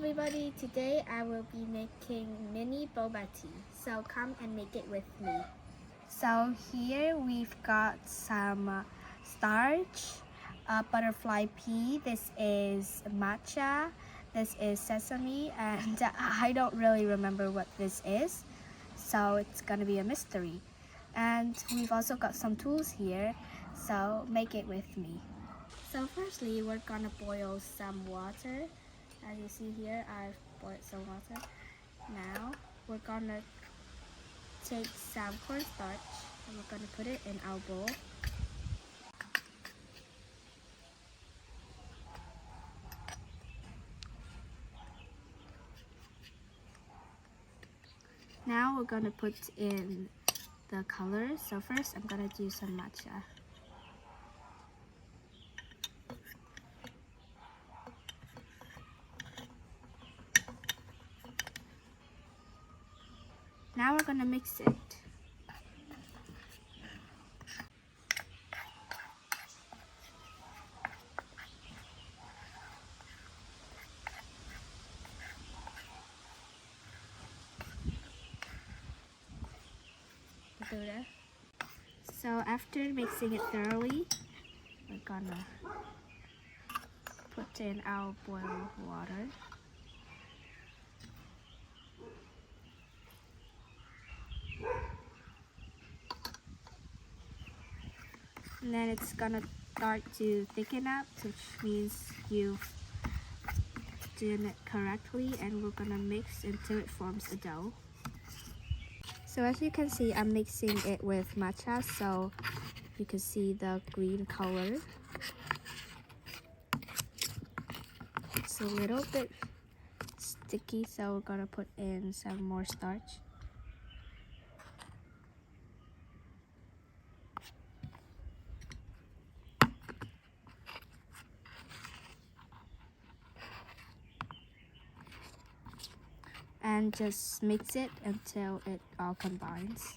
everybody, today I will be making mini boba tea, so come and make it with me. So here we've got some starch, butterfly pea, this is matcha, this is sesame, and I don't really remember what this is, so it's gonna be a mystery. And we've also got some tools here, so make it with me. So firstly, we're gonna boil some water. As you see here, I've boiled some water. Now, we're gonna take some cornstarch and we're gonna put it in our bowl. Now we're gonna put in the colors. So first, I'm gonna do some matcha. Now we're gonna mix it. So after mixing it thoroughly, we're gonna put in our boiled water. And then it's gonna start to thicken up, which means you've done it correctly, and we're gonna mix until it forms a dough. So as you can see, I'm mixing it with matcha, so you can see the green color. It's a little bit sticky, so we're gonna put in some more starch. And just mix it until it all combines.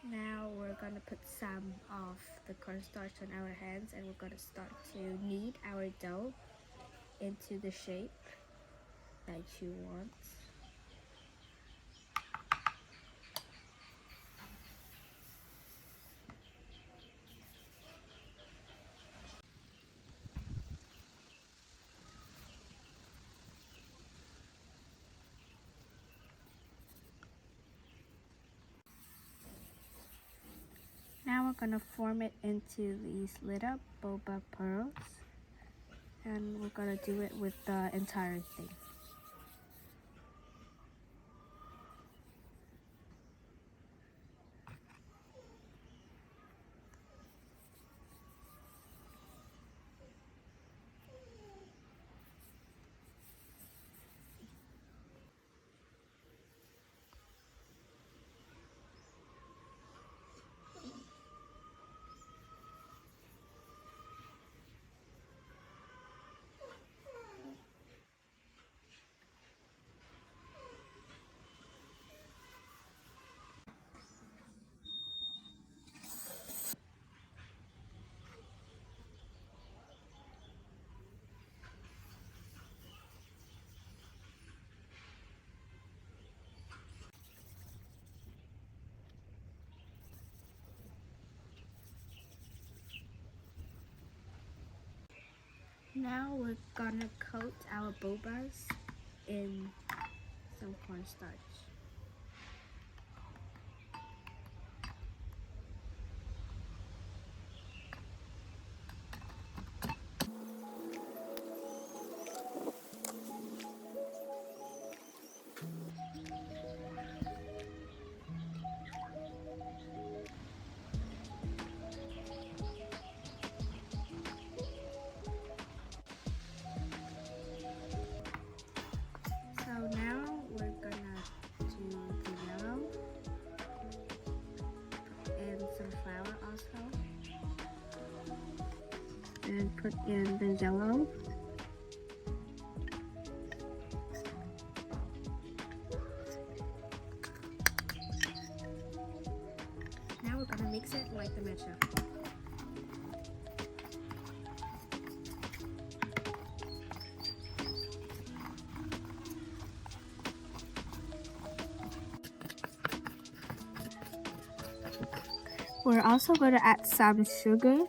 Now we're gonna put some of the cornstarch on our hands and we're gonna start to knead our dough into the shape that you want. Now we're gonna form it into these lit up boba pearls, and we're gonna do it with the entire thing. Now we're gonna coat our bobas in some cornstarch. So now we're gonna do the yellow and some flour also. And put in the yellow. we're gonna mix it like the matcha. We're also going to add some sugar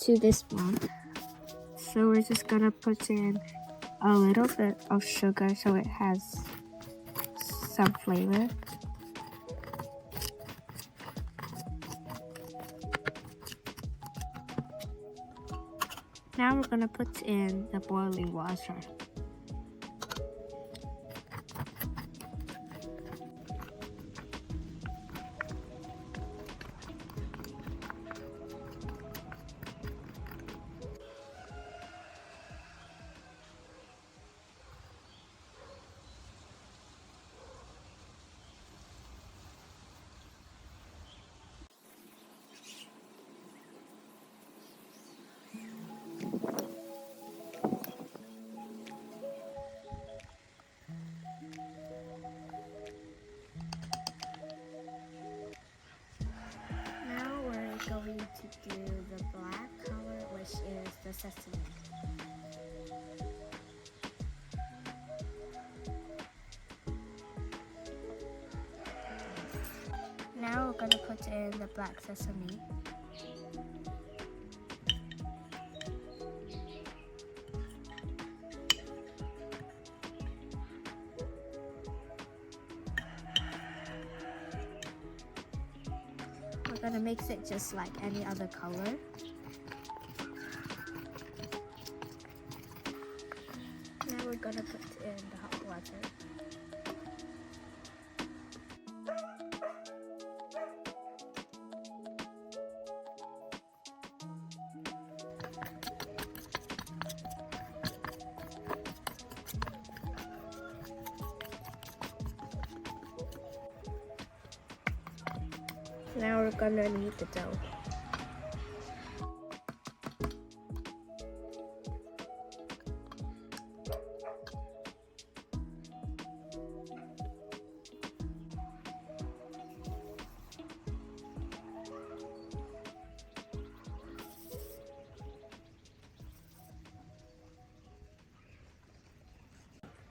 to this one. So we're just going to put in a little bit of sugar so it has some flavor. Now we're going to put in the boiling water. Now we're going to do the black color, which is the sesame. Now we're going to put in the black sesame. We're going to mix it just like any other color. Now we're going to put in the hot water. Now we're gonna knead the dough.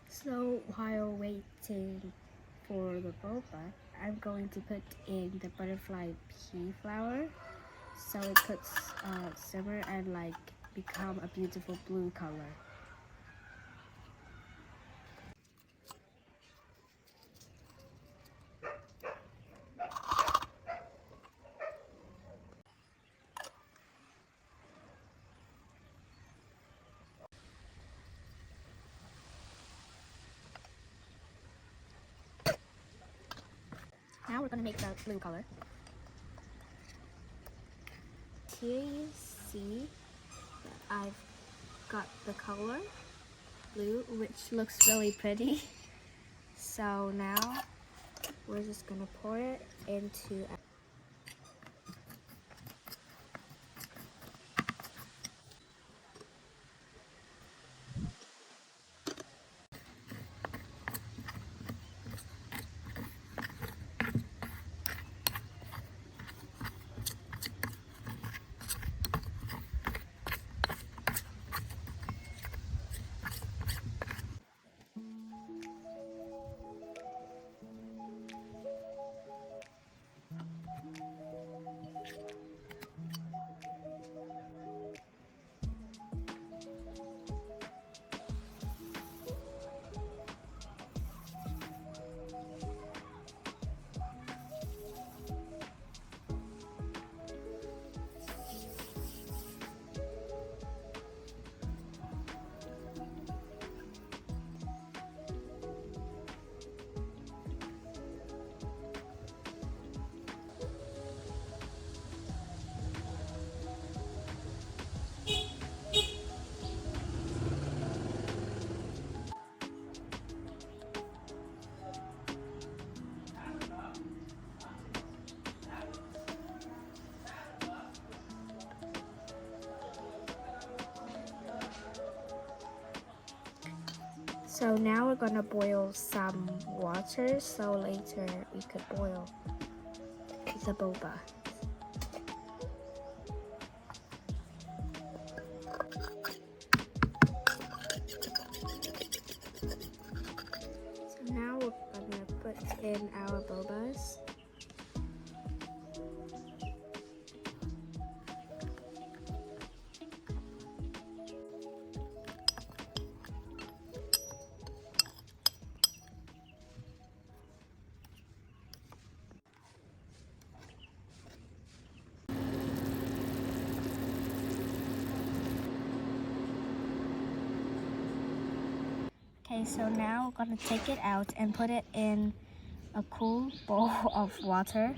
So while waiting for the boba, I'm going to put in the butterfly pea flower so it could simmer and like become a beautiful blue color. Now we're going to make the blue color. Here you see I've got the color blue, which looks really pretty. So now we're just going to pour it into So now we're gonna boil some water so later we could boil the boba. in our bobas. Okay, so now we're gonna take it out and put it in a cool bowl of water.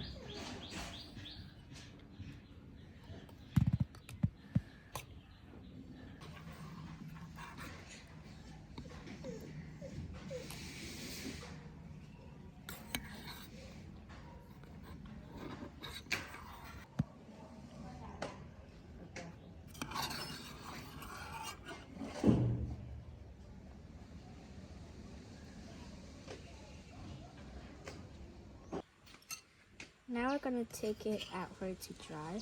Now we're gonna take it out for it to dry.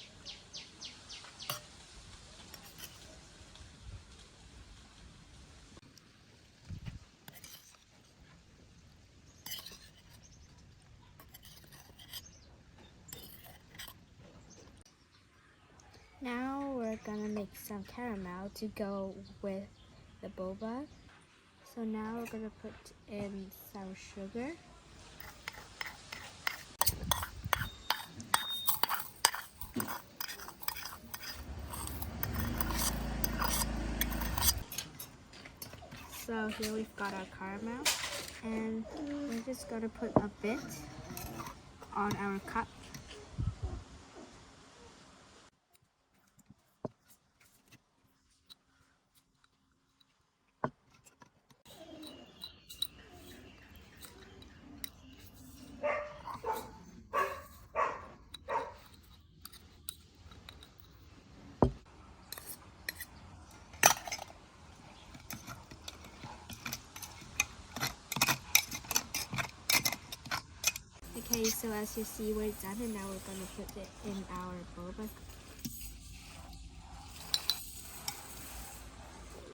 Now we're gonna make some caramel to go with the boba. So now we're gonna put in some sugar. So here we've got our caramel, and we're just gonna put a bit on our cup. Okay, so as you see, we're done, and now we're gonna put it in our boba.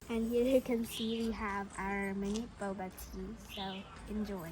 And here you can see we have our mini boba tea, so enjoy.